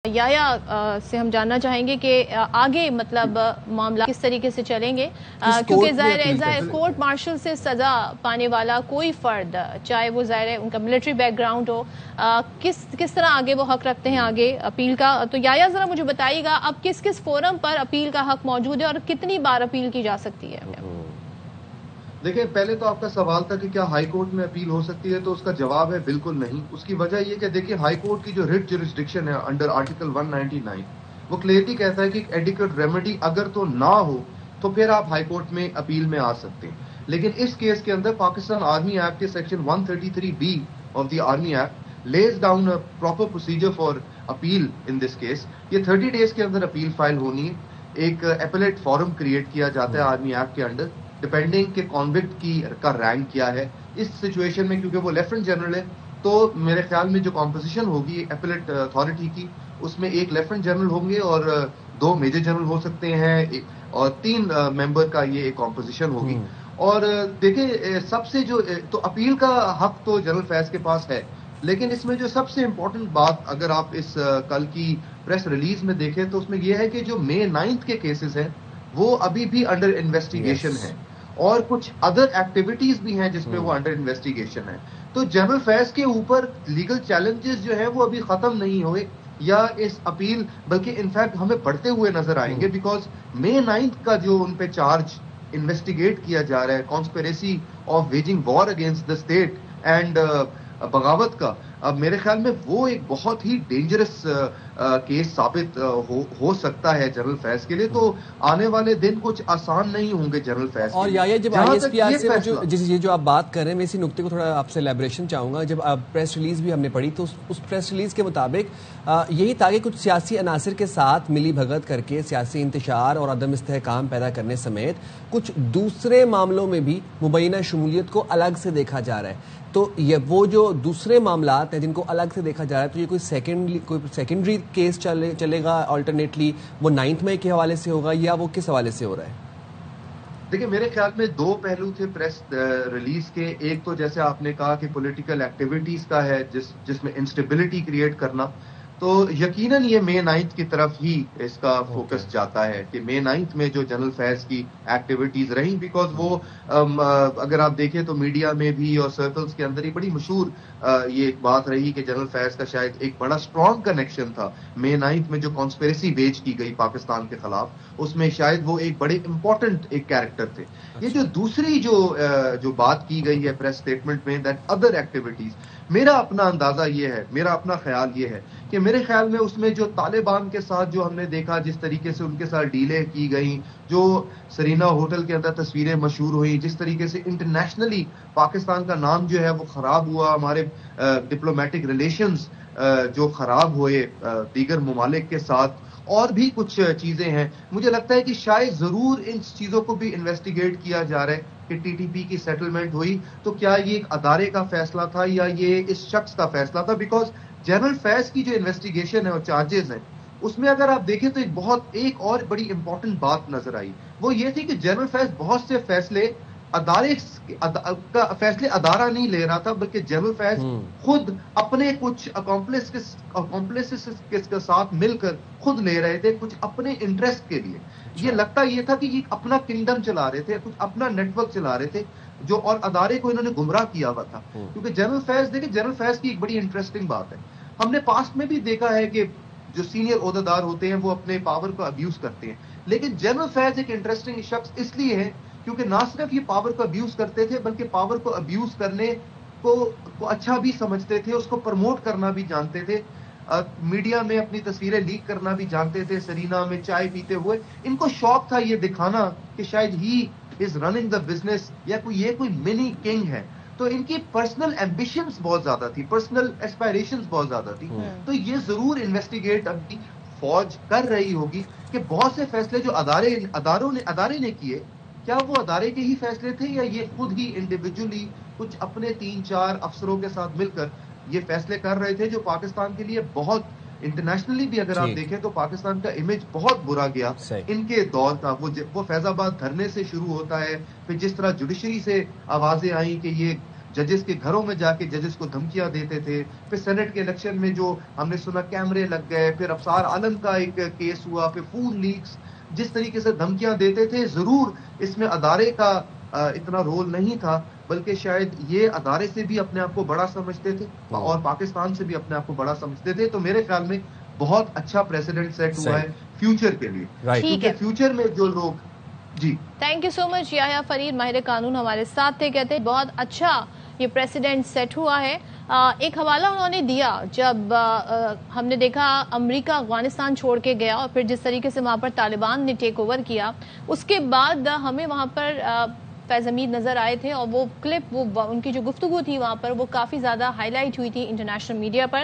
याया से हम जानना चाहेंगे कि आगे मतलब मामला किस तरीके से चलेंगे, क्योंकि ज़ाहिर है कोर्ट मार्शल से सज़ा पाने वाला कोई फ़र्द, चाहे वो ज़ाहिर है उनका मिलिट्री बैकग्राउंड हो, किस तरह आगे वो हक रखते हैं आगे अपील का। तो याया ज़रा मुझे बताइएगा अब किस किस फोरम पर अपील का हक मौजूद है और कितनी बार अपील की जा सकती है। देखिए, पहले तो आपका सवाल था कि क्या हाई कोर्ट में अपील हो सकती है, तो उसका जवाब है बिल्कुल नहीं। उसकी वजह ये कि देखिए, हाई कोर्ट की जो रिट जुरिस्डिक्शन है अंडर आर्टिकल 199 वो क्लियरली कहता है कि एडिक्वेट रेमेडी अगर तो ना हो तो फिर आप हाई कोर्ट में अपील में आ सकते हैं। लेकिन इस केस के अंदर पाकिस्तान आर्मी एक्ट के section 133B of the army act lays down a proper procedure for appeal in this case. ये 30 डेज के अंदर अपील फाइल होनी है। एक एपेलेट फॉरम क्रिएट किया जाता है आर्मी एक्ट के अंडर, डिपेंडिंग के कॉन्विक्ट का रैंक क्या है। इस सिचुएशन में क्योंकि वो लेफ्टिनेंट जनरल है, तो मेरे ख्याल में जो कॉम्पोजिशन होगी एपेलेट अथॉरिटी की, उसमें एक लेफ्टिनेंट जनरल होंगे और 2 मेजर जनरल हो सकते हैं और 3 मेंबर का ये एक कॉम्पोजिशन होगी। और देखिए, सबसे जो तो अपील का हक तो जनरल फैज के पास है, लेकिन इसमें जो सबसे इंपॉर्टेंट बात अगर आप इस कल की प्रेस रिलीज में देखें तो उसमें यह है कि जो May 9 के केसेस हैं वो अभी भी अंडर इन्वेस्टिगेशन है और कुछ अदर एक्टिविटीज भी हैं जिसमें वो अंडर इन्वेस्टिगेशन है। तो जनरल फैज के ऊपर लीगल चैलेंजेस जो है वो अभी खत्म नहीं हुए या इस अपील, बल्कि इनफैक्ट हमें बढ़ते हुए नजर आएंगे, बिकॉज May 9 का जो उन पे चार्ज इन्वेस्टिगेट किया जा रहा है, conspiracy of waging war against the state and बगावत का, अब मेरे ख्याल में वो एक बहुत ही डेंजरस केस साबित हो सकता है जनरल फैज के लिए। तो आने वाले दिन कुछ आसान नहीं होंगे जनरल फैज। और याया, जब ISPR से ये जो आप बात कर रहे हैं, मैं इसी नुक्ते को थोड़ा आपसे एलैबोरेशन चाहूंगा। जब प्रेस रिलीज भी हमने पढ़ी तो उस प्रेस रिलीज के मुताबिक यही था कि कुछ सियासी अनासर के साथ मिली भगत करके सियासी इंतशार और अदम इस्तेहकाम पैदा करने समेत कुछ दूसरे मामलों में भी मुबैना शमूलियत को अलग से देखा जा रहा है। तो ये वो जो दूसरे मामलात हैं जिनको अलग से देखा जा रहा है, तो ये कोई सेकेंडरी केस चलेगा अल्टरनेटली, वो 9 मई के हवाले से होगा या वो किस हवाले से हो रहा है? देखिए, मेरे ख्याल में 2 पहलू थे प्रेस रिलीज के। एक तो जैसे आपने कहा कि पॉलिटिकल एक्टिविटीज का है जिसमें इंस्टेबिलिटी क्रिएट करना, तो यकीनन ये May 9 की तरफ ही इसका फोकस जाता है कि May 9 में जो जनरल फैज की एक्टिविटीज रही, बिकॉज वो अगर आप देखें तो मीडिया में भी और सर्कल्स के अंदर ही बड़ी मशहूर ये एक बात रही कि जनरल फैज का शायद एक बड़ा स्ट्रॉन्ग कनेक्शन था May 9 में जो कॉन्स्पिरेसी वेज की गई पाकिस्तान के खिलाफ, उसमें शायद वो एक बड़े इंपॉर्टेंट एक कैरेक्टर थे। ये जो दूसरी जो बात की गई है प्रेस स्टेटमेंट में, दैट अदर एक्टिविटीज, मेरा अपना अंदाजा ये है, मेरा अपना ख्याल ये है कि मेरे ख्याल में उसमें जो तालिबान के साथ जो हमने देखा, जिस तरीके से उनके साथ डीलें की गई, जो सरीना होटल के अंदर तस्वीरें मशहूर हुई, जिस तरीके से इंटरनेशनली पाकिस्तान का नाम जो है वो खराब हुआ, हमारे डिप्लोमेटिक रिलेशंस जो खराब हुए दीगर ममालिक के साथ, और भी कुछ चीजें हैं। मुझे लगता है कि शायद जरूर इन चीजों को भी इन्वेस्टिगेट किया जा रहा है कि TTP की सेटलमेंट हुई तो क्या ये एक अदारे का फैसला था या ये इस शख्स का फैसला था। बिकॉज जनरल फैज की जो इन्वेस्टिगेशन है और चार्जेस हैं, उसमें अगर आप देखें तो एक और बड़ी इंपॉर्टेंट बात नजर आई, वो ये थी कि जनरल फैज बहुत से फैसले फैसले अदारा नहीं ले रहा था, बल्कि जनरल फैज खुद अपने कुछ अकॉम्प्लिसेस के साथ मिलकर खुद ले रहे थे, कुछ अपने इंटरेस्ट के लिए। ये लगता ये था कि ये अपना किंगडम चला रहे थे, कुछ अपना नेटवर्क चला रहे थे, जो और अदारे को इन्होंने गुमराह किया हुआ था। क्योंकि जनरल फैज, देखिए जनरल फैज की एक बड़ी इंटरेस्टिंग बात है, हमने पास्ट में भी देखा है कि जो सीनियर ओहदेदार होते हैं वो अपने पावर को अब्यूज करते हैं, लेकिन जनरल फैज एक इंटरेस्टिंग शख्स इसलिए है क्योंकि ना सिर्फ ये पावर को अब्यूज करते थे, बल्कि पावर को अब्यूज करने को अच्छा भी समझते थे, उसको प्रमोट करना भी जानते थे, मीडिया में अपनी तस्वीरें लीक करना भी जानते थे, सरीना में चाय पीते हुए। इनको शौक था ये दिखाना कि शायद he is running the business या कोई मिनी किंग है। तो इनकी पर्सनल एम्बिशंस बहुत ज्यादा थी, पर्सनल एस्पायरेशंस बहुत ज्यादा थी। तो ये जरूर इन्वेस्टिगेट अभी फौज कर रही होगी कि बहुत से फैसले जो अदारे ने किए, क्या वो अदारे के ही फैसले थे या ये खुद ही इंडिविजुअली कुछ अपने 3-4 अफसरों के साथ मिलकर ये फैसले कर रहे थे, जो पाकिस्तान के लिए बहुत इंटरनेशनली भी अगर आप देखें तो पाकिस्तान का इमेज बहुत बुरा गया इनके दौर का। वो फैजाबाद धरने से शुरू होता है, फिर जिस तरह जुडिशरी से आवाजें आई कि ये जजेस के घरों में जाके जजेस को धमकियां देते थे। फिर सेनेट के इलेक्शन में जो हमने सुना कैमरे लग गए, फिर अफसार आलम का एक केस हुआ, फिर फोन लीक्स, जिस तरीके से धमकियां देते थे, जरूर इसमें अदारे का इतना रोल नहीं था, बल्कि शायद ये अदारे से भी अपने आप को बड़ा समझते थे और पाकिस्तान से भी अपने आप को बड़ा समझते थे। तो मेरे ख्याल में बहुत अच्छा प्रेसिडेंट सेट हुआ है फ्यूचर के लिए, क्योंकि फ्यूचर में जो लोग जी। Thank you so much Yahya Farid, माहिर कानून हमारे साथ थे। कहते हैं बहुत अच्छा ये प्रेसिडेंट सेट हुआ है। एक हवाला उन्होंने दिया, जब हमने देखा अमेरिका अफगानिस्तान छोड़ के गया और फिर जिस तरीके से वहाँ पर तालिबान ने टेक ओवर किया, उसके बाद हमें वहाँ पर फैज़ हमीद नजर आए थे और वो क्लिप, वो उनकी जो गुफ्तगू थी वहाँ पर, वो काफ़ी ज़्यादा हाईलाइट हुई थी इंटरनेशनल मीडिया पर।